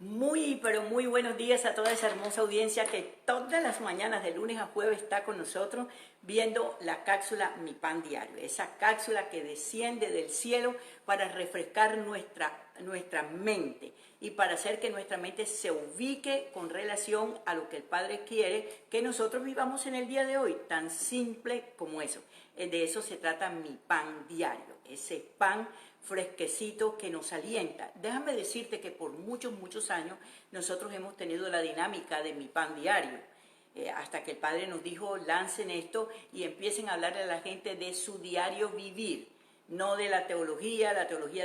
Muy, pero muy buenos días a toda esa hermosa audiencia que todas las mañanas de lunes a jueves está con nosotros viendo la cápsula Mi Pan Diario, esa cápsula que desciende del cielo para refrescar nuestra mente y para hacer que nuestra mente se ubique con relación a lo que el Padre quiere que nosotros vivamos en el día de hoy, tan simple como eso. De eso se trata Mi Pan Diario, ese pan fresquecito que nos alienta. Déjame decirte que por muchos años nosotros hemos tenido la dinámica de Mi Pan Diario, hasta que el Padre nos dijo, lancen esto y empiecen a hablarle a la gente de su diario vivir, no de la teología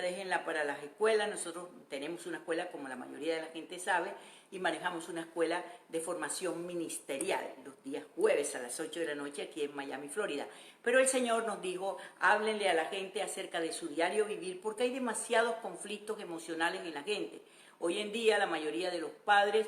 déjenla para las escuelas. Nosotros tenemos una escuela, como la mayoría de la gente sabe, y manejamos una escuela de formación ministerial los días jueves a las 8 de la noche aquí en Miami, Florida. Pero el Señor nos dijo, háblenle a la gente acerca de su diario vivir, porque hay demasiados conflictos emocionales en la gente. Hoy en día la mayoría de los padres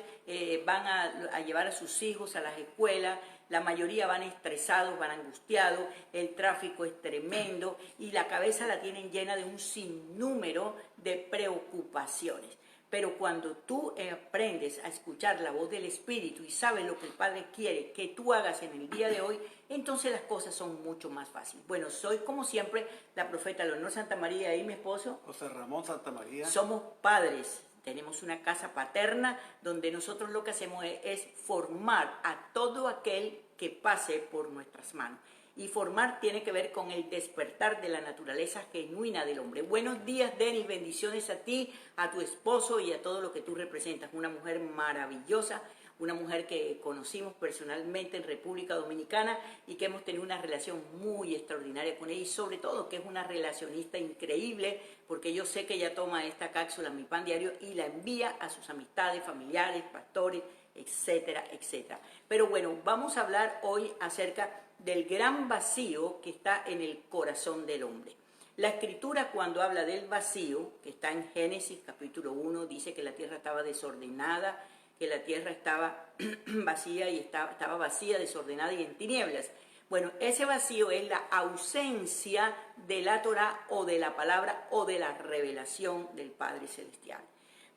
van a llevar a sus hijos a las escuelas, la mayoría van estresados, van angustiados, el tráfico es tremendo y la cabeza la tienen llena de un sinnúmero de preocupaciones. Pero cuando tú aprendes a escuchar la voz del Espíritu y sabes lo que el Padre quiere que tú hagas en el día de hoy, entonces las cosas son mucho más fáciles. Bueno, soy como siempre la profeta Leonor Santamaría y mi esposo José Ramón Santamaría. Somos padres, tenemos una casa paterna donde nosotros lo que hacemos es formar a todo aquel que pase por nuestras manos. Y formar tiene que ver con el despertar de la naturaleza genuina del hombre. Buenos días, Denis, bendiciones a ti, a tu esposo y a todo lo que tú representas. Una mujer maravillosa, una mujer que conocimos personalmente en República Dominicana y que hemos tenido una relación muy extraordinaria con ella y sobre todo que es una relacionista increíble, porque yo sé que ella toma esta cápsula Mi Pan Diario y la envía a sus amistades, familiares, pastores, etcétera, etcétera. Pero bueno, vamos a hablar hoy acerca del gran vacío que está en el corazón del hombre. La Escritura, cuando habla del vacío, que está en Génesis capítulo 1, dice que la tierra estaba desordenada, que la tierra estaba vacía y estaba vacía, desordenada y en tinieblas. Bueno, ese vacío es la ausencia de la Torá o de la palabra o de la revelación del Padre Celestial.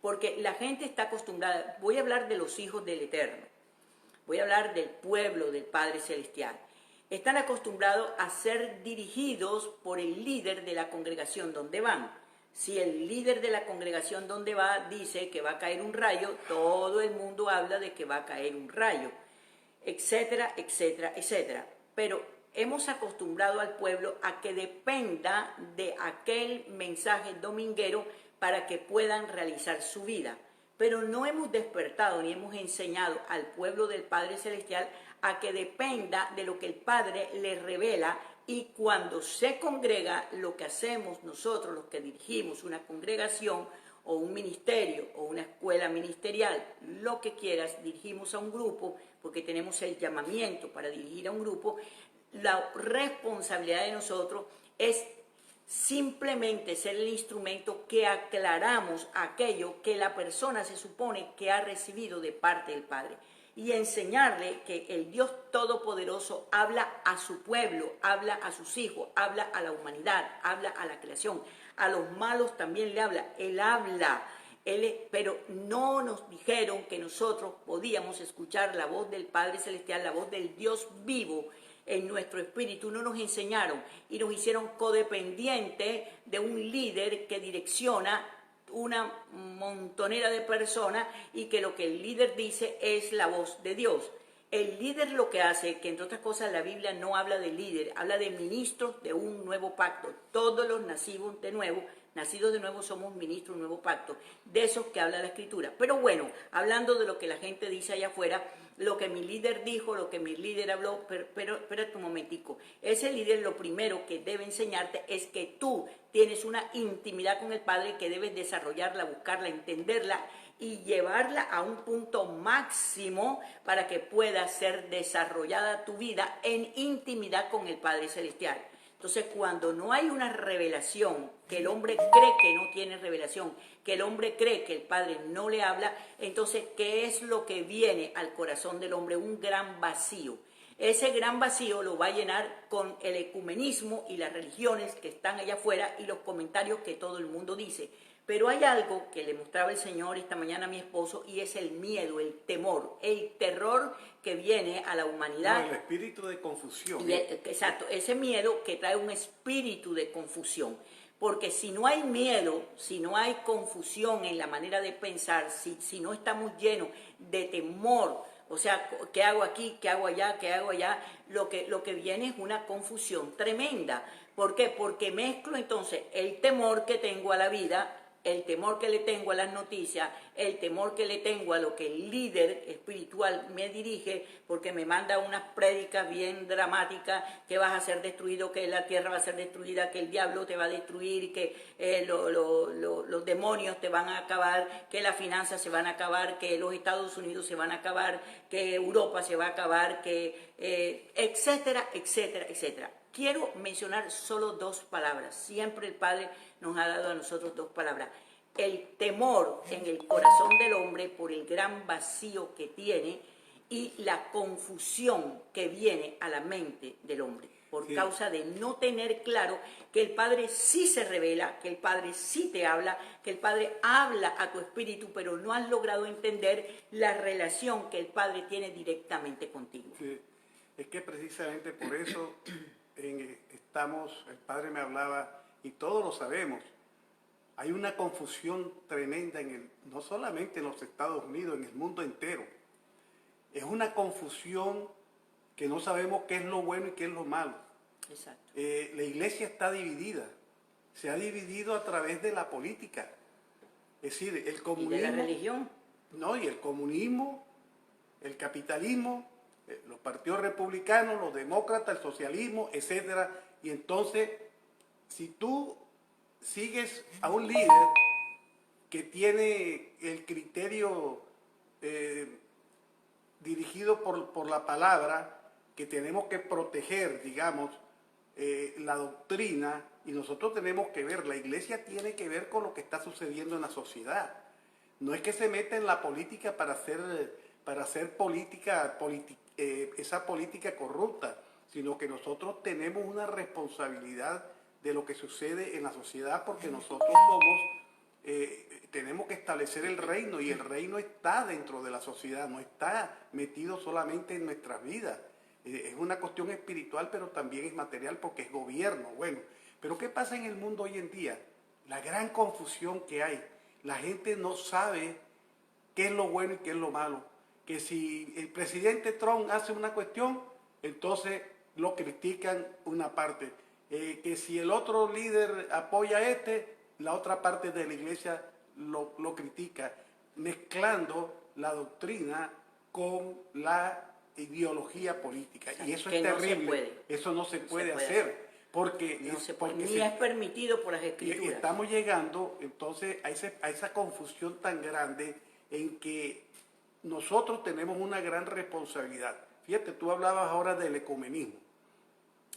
Porque la gente está acostumbrada, voy a hablar de los hijos del Eterno, voy a hablar del pueblo del Padre Celestial. Están acostumbrados a ser dirigidos por el líder de la congregación donde van. Si el líder de la congregación donde va dice que va a caer un rayo, todo el mundo habla de que va a caer un rayo, etcétera, etcétera, etcétera. Pero hemos acostumbrado al pueblo a que dependa de aquel mensaje dominguero para que puedan realizar su vida. Pero no hemos despertado ni hemos enseñado al pueblo del Padre Celestial a que dependa de lo que el Padre le revela, y cuando se congrega, lo que hacemos nosotros, los que dirigimos una congregación o un ministerio o una escuela ministerial, lo que quieras, dirigimos a un grupo, porque tenemos el llamamiento para dirigir a un grupo, la responsabilidad de nosotros es simplemente ser el instrumento que aclaramos aquello que la persona se supone que ha recibido de parte del Padre y enseñarle que el Dios Todopoderoso habla a su pueblo, habla a sus hijos, habla a la humanidad, habla a la creación, a los malos también le habla, Él habla. Pero no nos dijeron que nosotros podíamos escuchar la voz del Padre Celestial, la voz del Dios vivo en nuestro espíritu. No nos enseñaron y nos hicieron codependientes de un líder que direcciona una montonera de personas y que lo que el líder dice es la voz de Dios. El líder lo que hace, que entre otras cosas la Biblia no habla de líder, habla de ministros de un nuevo pacto. Todos los nacidos de nuevo somos ministros de un nuevo pacto, de esos que habla la Escritura. Pero bueno, hablando de lo que la gente dice allá afuera, lo que mi líder dijo, lo que mi líder habló, pero espérate un momentico. Ese líder lo primero que debe enseñarte es que tú tienes una intimidad con el Padre que debes desarrollarla, buscarla, entenderla y llevarla a un punto máximo para que pueda ser desarrollada tu vida en intimidad con el Padre Celestial. Entonces, cuando no hay una revelación, que el hombre cree que no tiene revelación, que el hombre cree que el Padre no le habla, entonces, ¿qué es lo que viene al corazón del hombre? Un gran vacío. Ese gran vacío lo va a llenar con el ecumenismo y las religiones que están allá afuera y los comentarios que todo el mundo dice. Pero hay algo que le mostraba el Señor esta mañana a mi esposo y es el miedo, el temor, el terror que viene a la humanidad. No, el espíritu de confusión. Exacto, ese miedo que trae un espíritu de confusión. Porque si no hay miedo, si no hay confusión en la manera de pensar, si no estamos llenos de temor, o sea, ¿qué hago aquí? ¿Qué hago allá? ¿Qué hago allá? Lo que viene es una confusión tremenda. ¿Por qué? Porque mezclo entonces el temor que tengo a la vida, el temor que le tengo a las noticias, el temor que le tengo a lo que el líder espiritual me dirige, porque me manda unas prédicas bien dramáticas, que vas a ser destruido, que la tierra va a ser destruida, que el diablo te va a destruir, que los demonios te van a acabar, que las finanzas se van a acabar, que los Estados Unidos se van a acabar, que Europa se va a acabar, que etcétera, etcétera, etcétera. Quiero mencionar solo dos palabras. Siempre el Padre nos ha dado a nosotros dos palabras. El temor en el corazón del hombre por el gran vacío que tiene y la confusión que viene a la mente del hombre por causa de no tener claro que el Padre sí se revela, que el Padre sí te habla, que el Padre habla a tu espíritu, pero no has logrado entender la relación que el Padre tiene directamente contigo. Sí. Es que precisamente por eso estamos, el Padre me hablaba, y todos lo sabemos, hay una confusión tremenda no solamente en los Estados Unidos, en el mundo entero. Es una confusión que no sabemos qué es lo bueno y qué es lo malo. Exacto. La iglesia está dividida, se ha dividido a través de la política. Es decir, el comunismo... ¿Y de la religión? No, y el comunismo, el capitalismo, los partidos republicanos, los demócratas, el socialismo, etcétera. Y entonces, si tú sigues a un líder que tiene el criterio dirigido por la palabra, que tenemos que proteger, digamos, la doctrina, y nosotros tenemos que ver, la iglesia tiene que ver con lo que está sucediendo en la sociedad. No es que se meta en la política para hacer esa política corrupta, sino que nosotros tenemos una responsabilidad de lo que sucede en la sociedad, porque nosotros tenemos que establecer el reino, y el reino está dentro de la sociedad, no está metido solamente en nuestras vidas. Es una cuestión espiritual, pero también es material, porque es gobierno. Bueno, pero ¿qué pasa en el mundo hoy en día? La gran confusión que hay. La gente no sabe qué es lo bueno y qué es lo malo. Que si el presidente Trump hace una cuestión, entonces lo critican una parte. Que si el otro líder apoya a la otra parte de la iglesia lo critica, mezclando la doctrina con la ideología política. Y eso es terrible. Eso no se puede hacer. Porque ni es permitido por las escrituras. Y estamos llegando entonces a esa confusión tan grande en que nosotros tenemos una gran responsabilidad. Fíjate, tú hablabas ahora del ecumenismo.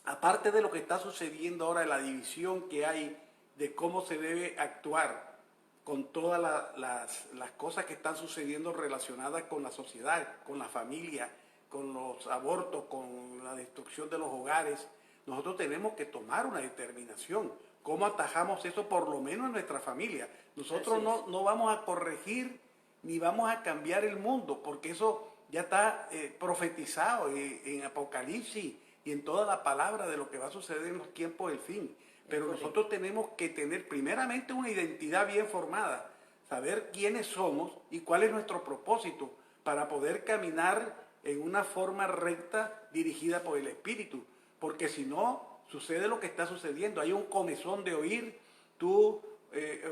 Aparte de lo que está sucediendo ahora, la división que hay de cómo se debe actuar con todas las cosas que están sucediendo relacionadas con la sociedad, con la familia, con los abortos, con la destrucción de los hogares, nosotros tenemos que tomar una determinación. ¿Cómo atajamos eso, por lo menos en nuestra familia? Nosotros no vamos a corregir ni vamos a cambiar el mundo, porque eso ya está profetizado en Apocalipsis y en toda la palabra de lo que va a suceder en los tiempos del fin. Pero nosotros tenemos que tener primeramente una identidad bien formada, saber quiénes somos y cuál es nuestro propósito para poder caminar en una forma recta dirigida por el Espíritu. Porque si no, sucede lo que está sucediendo. Hay un comezón de oír. Tú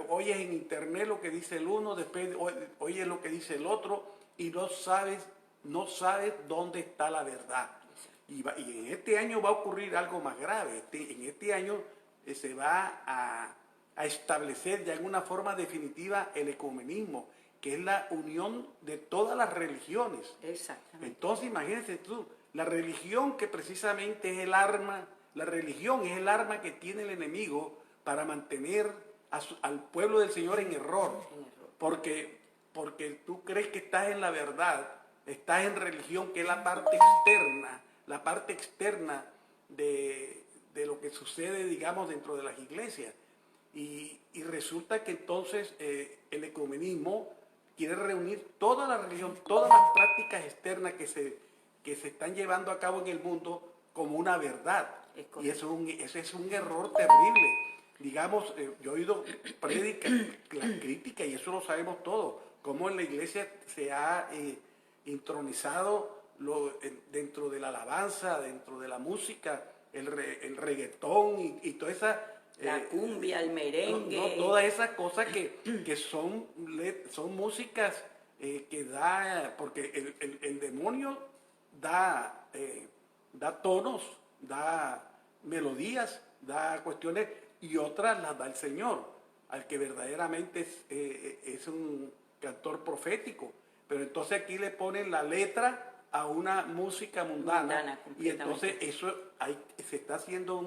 oyes en internet lo que dice el uno, después oyes lo que dice el otro y no sabes dónde está la verdad. Y en este año va a ocurrir algo más grave. En este año se va a establecer ya en una forma definitiva el ecumenismo, que es la unión de todas las religiones. Exactamente. Entonces imagínense tú, la religión que precisamente es el arma, la religión es el arma que tiene el enemigo para mantener al pueblo del Señor en error. Porque tú crees que estás en la verdad, estás en religión, que es la parte externa de lo que sucede, digamos, dentro de las iglesias. Y resulta que entonces el ecumenismo quiere reunir toda la religión, todas las prácticas externas que se están llevando a cabo en el mundo como una verdad. Y ese es un error terrible. Digamos, yo he oído prédicas, las críticas, y eso lo sabemos todos, cómo en la iglesia se ha intronizado dentro de la alabanza, dentro de la música, el reggaetón y toda esa... la cumbia, el merengue. No, todas esas cosas que son músicas que da, porque el demonio da tonos, da melodías, da cuestiones, y otras las da el Señor, al que verdaderamente es un cantor profético. Pero entonces aquí le ponen la letra a una música mundana y entonces eso se está haciendo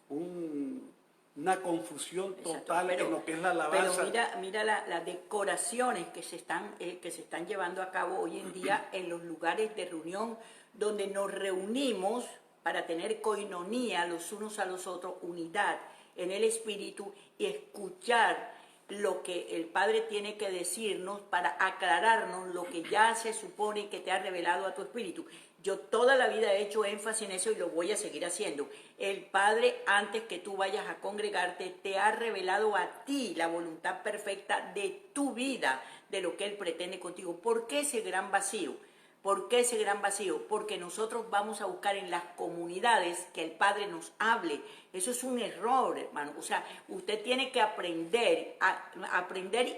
una confusión total en lo que es la alabanza. Pero mira las decoraciones que se están llevando a cabo hoy en día en los lugares de reunión donde nos reunimos para tener coinonía los unos a los otros, unidad en el espíritu y escuchar lo que el Padre tiene que decirnos para aclararnos lo que ya se supone que te ha revelado a tu espíritu. Yo toda la vida he hecho énfasis en eso y lo voy a seguir haciendo. El Padre, antes que tú vayas a congregarte, te ha revelado a ti la voluntad perfecta de tu vida, de lo que Él pretende contigo. ¿Por qué ese gran vacío? ¿Por qué ese gran vacío? Porque nosotros vamos a buscar en las comunidades que el Padre nos hable. Eso es un error, hermano. O sea, usted tiene que aprender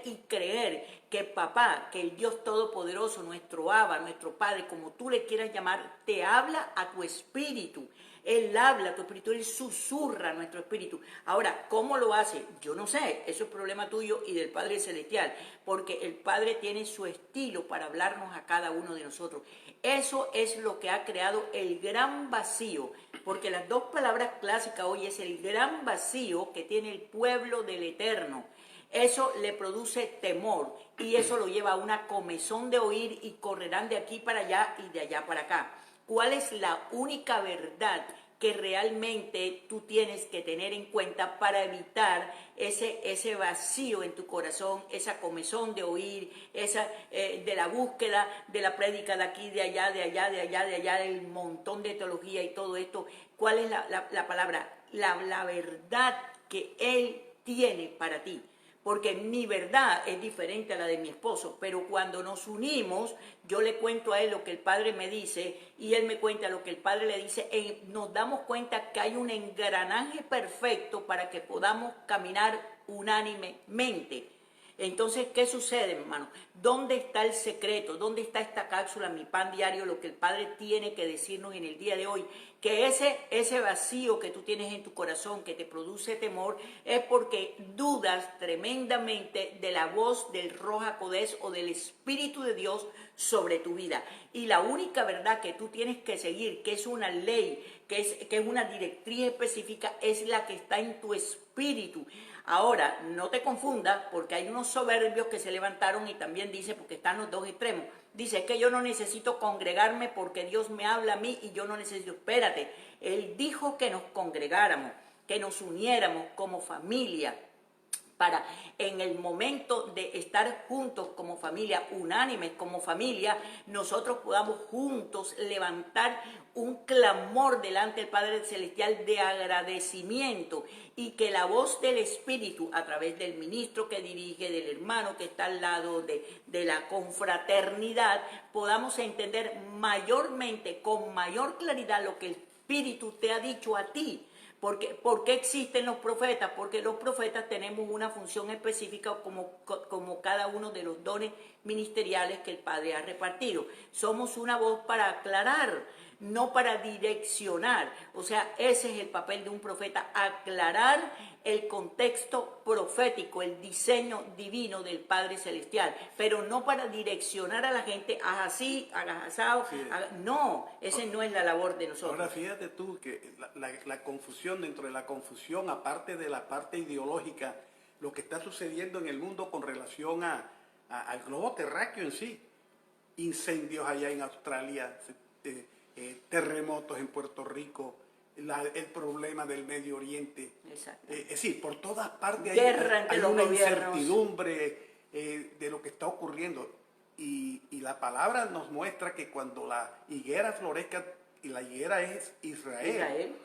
y creer que papá, que el Dios Todopoderoso, nuestro Abba, nuestro Padre, como tú le quieras llamar, te habla a tu espíritu. Él habla a tu espíritu, Él susurra a nuestro espíritu. Ahora, ¿cómo lo hace? Yo no sé, eso es problema tuyo y del Padre Celestial, porque el Padre tiene su estilo para hablarnos a cada uno de nosotros. Eso es lo que ha creado el gran vacío, porque las dos palabras clásicas hoy es el gran vacío que tiene el pueblo del Eterno. Eso le produce temor y eso lo lleva a una comezón de oír y correrán de aquí para allá y de allá para acá. ¿Cuál es la única verdad que realmente tú tienes que tener en cuenta para evitar ese vacío en tu corazón, esa comezón de oír, de la búsqueda de la prédica de aquí, de allá, de allá, de allá, de allá, del montón de teología y todo esto? ¿Cuál es la palabra? La verdad que Él tiene para ti. Porque mi verdad es diferente a la de mi esposo, pero cuando nos unimos, yo le cuento a él lo que el Padre me dice y él me cuenta lo que el Padre le dice, y nos damos cuenta que hay un engranaje perfecto para que podamos caminar unánimemente. Entonces, ¿qué sucede, hermano? ¿Dónde está el secreto? ¿Dónde está esta cápsula, mi pan diario, lo que el Padre tiene que decirnos en el día de hoy? Que ese vacío que tú tienes en tu corazón, que te produce temor, es porque dudas tremendamente de la voz del Ruach HaKodesh o del Espíritu de Dios sobre tu vida. Y la única verdad que tú tienes que seguir, que es una ley, que es una directriz específica, es la que está en tu espíritu. Ahora, no te confundas, porque hay unos soberbios que se levantaron y también dice, porque están los dos extremos, dice, es que yo no necesito congregarme porque Dios me habla a mí y yo no necesito. Espérate, Él dijo que nos congregáramos, que nos uniéramos como familia, para en el momento de estar juntos como familia, unánimes como familia, nosotros podamos juntos levantar un clamor delante del Padre Celestial de agradecimiento y que la voz del Espíritu, a través del ministro que dirige, del hermano que está al lado, de la confraternidad, podamos entender mayormente, con mayor claridad lo que el Espíritu te ha dicho a ti. ¿Por qué existen los profetas? Porque los profetas tenemos una función específica como cada uno de los dones ministeriales que el Padre ha repartido. Somos una voz para aclarar, no para direccionar. O sea, ese es el papel de un profeta, aclarar el contexto profético, el diseño divino del Padre Celestial, pero no para direccionar a la gente, haz así, hagas asado. Sí. No, esa no es la labor de nosotros. Ahora fíjate tú que la confusión, dentro de la confusión, aparte de la parte ideológica, lo que está sucediendo en el mundo con relación al globo terráqueo en sí, incendios allá en Australia, terremotos en Puerto Rico, el problema del Medio Oriente. Exacto. Es decir, por todas partes Guerra entre hay los una gobiernos. incertidumbre de lo que está ocurriendo. Y la palabra nos muestra que cuando la higuera florezca, y la higuera es Israel.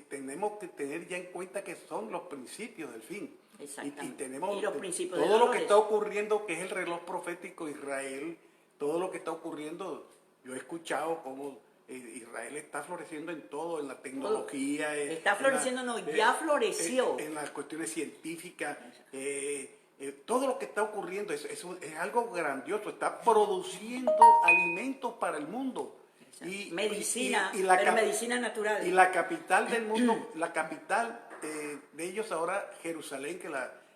Tenemos que tener ya en cuenta que son los principios del fin. Y tenemos los principios todo de lo que está ocurriendo, que es el reloj profético de Israel, todo lo que está ocurriendo, yo he escuchado cómo Israel está floreciendo en todo, en la tecnología. Está floreciendo, ya floreció. En las cuestiones científicas. Todo lo que está ocurriendo es algo grandioso, está produciendo alimentos para el mundo. Y medicina, medicina natural. Y la capital del mundo, la capital de ellos ahora, Jerusalén,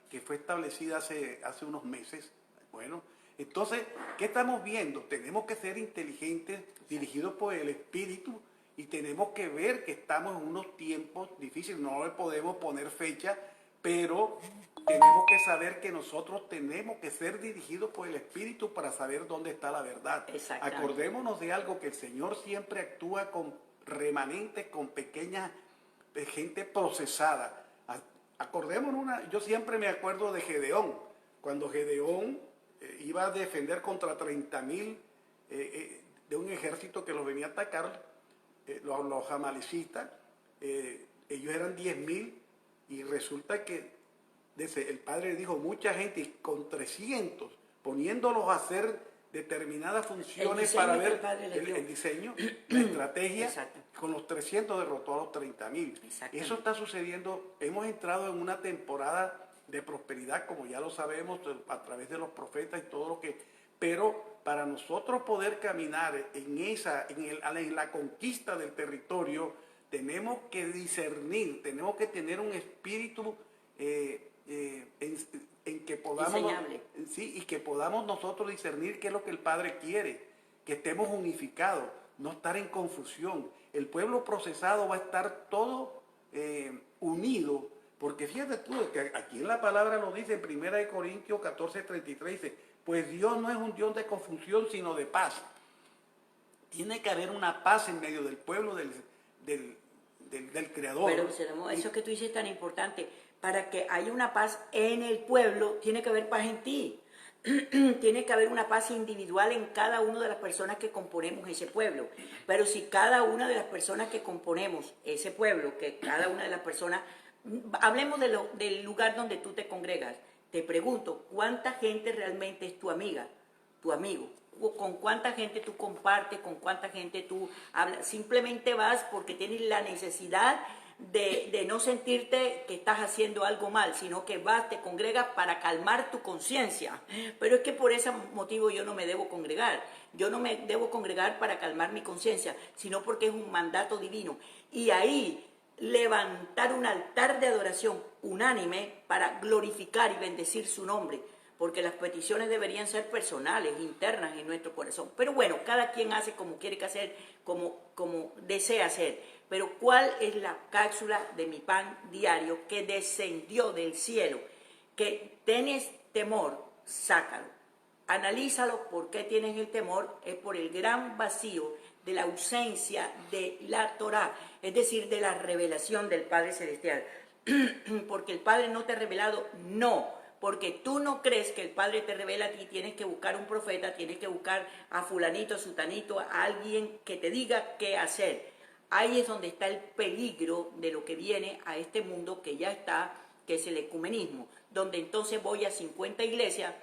que fue establecida hace unos meses. Bueno, entonces, ¿qué estamos viendo? Tenemos que ser inteligentes, dirigidos por el Espíritu, y tenemos que ver que estamos en unos tiempos difíciles. No le podemos poner fecha, pero tenemos que saber que nosotros tenemos que ser dirigidos por el Espíritu para saber dónde está la verdad. Acordémonos de algo, que el Señor siempre actúa con remanentes, con pequeña gente procesada. Acordémonos, yo siempre me acuerdo de Gedeón, cuando Gedeón iba a defender contra 30,000 de un ejército que los venía a atacar, los amalecitas. Ellos eran 10,000. Y resulta que el padre dijo, mucha gente, y con 300, poniéndolos a hacer determinadas funciones para ver el diseño, la estrategia. Exacto. Con los 300 derrotó a los 30,000. Eso está sucediendo. Hemos entrado en una temporada de prosperidad, como ya lo sabemos, a través de los profetas y todo lo que... Pero para nosotros poder caminar en la conquista del territorio, tenemos que discernir, tenemos que tener un espíritu en que podamos, y que podamos nosotros discernir qué es lo que el Padre quiere, que estemos unificados, no estar en confusión. El pueblo procesado va a estar todo unido, porque fíjate tú, que aquí en la palabra lo dice en 1 Corintios 14:33, dice, pues Dios no es un Dios de confusión, sino de paz. Tiene que haber una paz en medio del pueblo del Creador. Pero eso que tú dices es tan importante. Para que haya una paz en el pueblo, tiene que haber paz en ti. Tiene que haber una paz individual en cada una de las personas que componemos ese pueblo. Pero si cada una de las personas que componemos ese pueblo, que cada una de las personas, hablemos del lugar donde tú te congregas, te pregunto, ¿cuánta gente realmente es tu amiga, tu amigo? Con cuánta gente tú compartes, con cuánta gente tú hablas. Simplemente vas porque tienes la necesidad de no sentirte que estás haciendo algo mal, sino que vas, te congregas para calmar tu conciencia. Pero es que por ese motivo yo no me debo congregar. Yo no me debo congregar para calmar mi conciencia, sino porque es un mandato divino. Y ahí levantar un altar de adoración unánime para glorificar y bendecir su nombre. Porque las peticiones deberían ser personales, internas en nuestro corazón. Pero bueno, cada quien hace como quiere que hacer, como desea hacer. Pero ¿cuál es la cápsula de mi pan diario que descendió del cielo? Que tienes temor, sácalo. Analízalo. ¿Por qué tienes el temor? Es por el gran vacío de la ausencia de la Torá, es decir, de la revelación del Padre Celestial. Porque el Padre no te ha revelado, no. Porque tú no crees que el Padre te revela a ti, tienes que buscar un profeta, tienes que buscar a fulanito, a sutanito, a alguien que te diga qué hacer. Ahí es donde está el peligro de lo que viene a este mundo que ya está, que es el ecumenismo, donde entonces voy a 50 iglesias,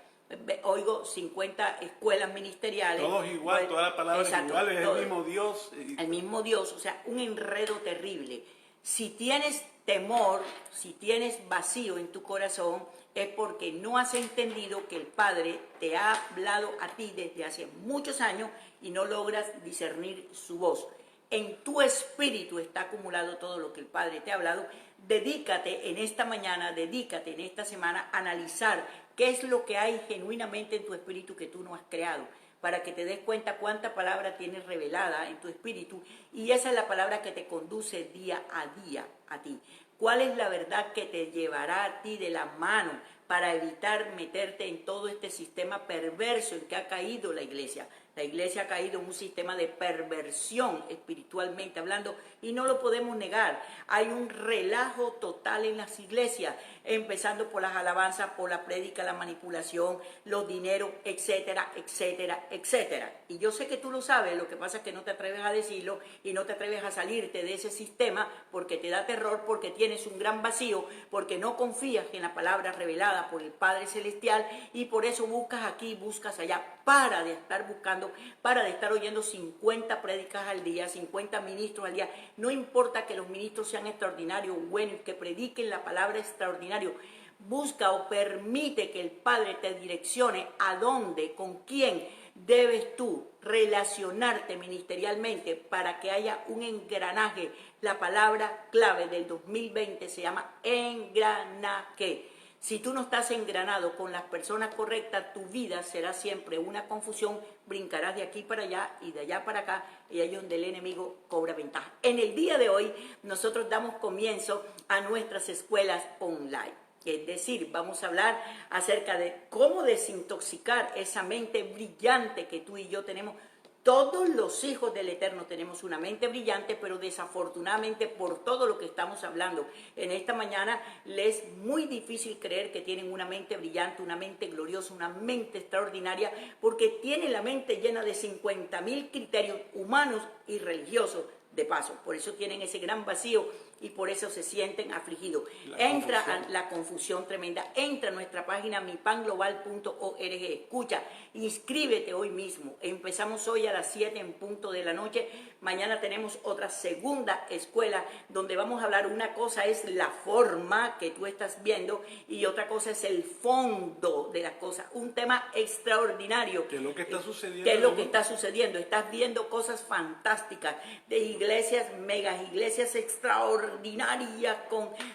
oigo 50 escuelas ministeriales. Todos igual, todas las palabras iguales, es el mismo Dios. El mismo Dios, o sea, un enredo terrible. Si tienes temor, si tienes vacío en tu corazón, es porque no has entendido que el Padre te ha hablado a ti desde hace muchos años y no logras discernir su voz. En tu espíritu está acumulado todo lo que el Padre te ha hablado. Dedícate en esta mañana, dedícate en esta semana a analizar qué es lo que hay genuinamente en tu espíritu que tú no has creado, para que te des cuenta cuánta palabra tienes revelada en tu espíritu, y esa es la palabra que te conduce día a ti. ¿Cuál es la verdad que te llevará a ti de la mano para evitar meterte en todo este sistema perverso en que ha caído la iglesia. La iglesia ha caído en un sistema de perversión espiritualmente hablando y no lo podemos negar. Hay un relajo total en las iglesias, empezando por las alabanzas, por la prédica, la manipulación, los dineros, etcétera, etcétera, etcétera. Y yo sé que tú lo sabes, lo que pasa es que no te atreves a decirlo y no te atreves a salirte de ese sistema porque te da terror, porque tienes un gran vacío, porque no confías en la palabra revelada por el Padre Celestial y por eso buscas aquí, buscas allá. Para de estar buscando, para de estar oyendo 50 prédicas al día, 50 ministros al día. No importa que los ministros sean extraordinarios, buenos, que prediquen la palabra extraordinario. Busca o permite que el Padre te direccione a dónde, con quién debes tú relacionarte ministerialmente para que haya un engranaje. La palabra clave del 2020 se llama engranaje. Si tú no estás engranado con las personas correctas, tu vida será siempre una confusión, brincarás de aquí para allá y de allá para acá, y ahí es donde el enemigo cobra ventaja. En el día de hoy, nosotros damos comienzo a nuestras escuelas online. Es decir, vamos a hablar acerca de cómo desintoxicar esa mente brillante que tú y yo tenemos. Todos los hijos del Eterno tenemos una mente brillante, pero desafortunadamente por todo lo que estamos hablando en esta mañana, les es muy difícil creer que tienen una mente brillante, una mente gloriosa, una mente extraordinaria, porque tienen la mente llena de 50,000 criterios humanos y religiosos de paso. Por eso tienen ese gran vacío y por eso se sienten afligidos. Entra a la confusión tremenda, entra a nuestra página mipanglobal.org, escucha, inscríbete hoy mismo. Empezamos hoy a las 7 en punto de la noche, mañana tenemos otra segunda escuela donde vamos a hablar, una cosa es la forma que tú estás viendo y otra cosa es el fondo de las cosas, un tema extraordinario. ¿Qué es lo que está sucediendo? ¿Qué es lo que está sucediendo? Estás viendo cosas fantásticas de iglesias, megas iglesias extraordinarias,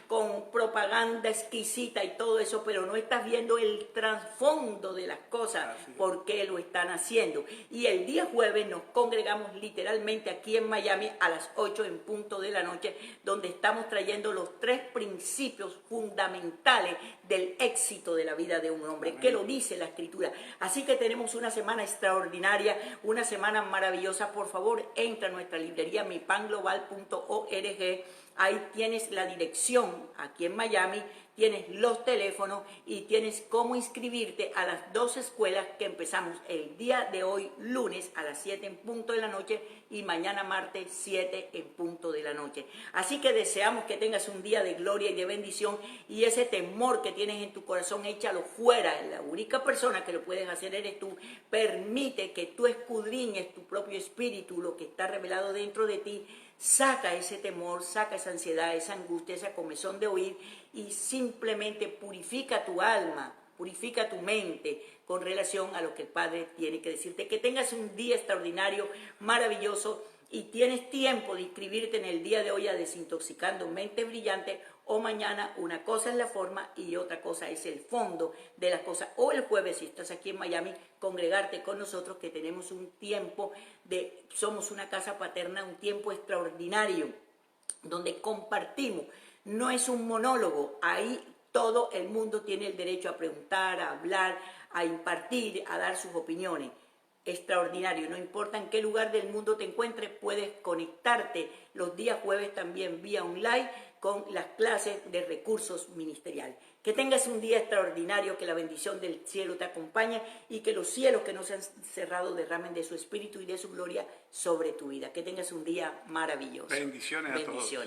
con propaganda exquisita y todo eso, pero no estás viendo el trasfondo de las cosas, por qué lo están haciendo. Y el día jueves nos congregamos literalmente aquí en Miami a las 8 en punto de la noche, donde estamos trayendo los 3 principios fundamentales del éxito de la vida de un hombre, que lo dice la Escritura. Así que tenemos una semana extraordinaria, una semana maravillosa. Por favor, entra a nuestra librería mipanglobal.org. Ahí tienes la dirección aquí en Miami, tienes los teléfonos y tienes cómo inscribirte a las 2 escuelas que empezamos el día de hoy, lunes a las 7 en punto de la noche y mañana martes 7 en punto de la noche. Así que deseamos que tengas un día de gloria y de bendición y ese temor que tienes en tu corazón, échalo fuera. La única persona que lo puedes hacer eres tú. Permite que tú escudriñes tu propio espíritu, lo que está revelado dentro de ti. Saca ese temor, saca esa ansiedad, esa angustia, esa comezón de oír y simplemente purifica tu alma, purifica tu mente con relación a lo que el Padre tiene que decirte. Que tengas un día extraordinario, maravilloso y tienes tiempo de inscribirte en el día de hoy a Desintoxicando Mente Brillante o mañana. Una cosa es la forma y otra cosa es el fondo de las cosas. O el jueves, si estás aquí en Miami, congregarte con nosotros que tenemos un tiempo somos una casa paterna, un tiempo extraordinario donde compartimos. No es un monólogo, ahí todo el mundo tiene el derecho a preguntar, a hablar, a impartir, a dar sus opiniones. Extraordinario, no importa en qué lugar del mundo te encuentres, puedes conectarte los días jueves también vía online con las clases de recursos ministeriales. Que tengas un día extraordinario, que la bendición del cielo te acompañe y que los cielos que no se han cerrado derramen de su espíritu y de su gloria sobre tu vida. Que tengas un día maravilloso. Bendiciones a todos.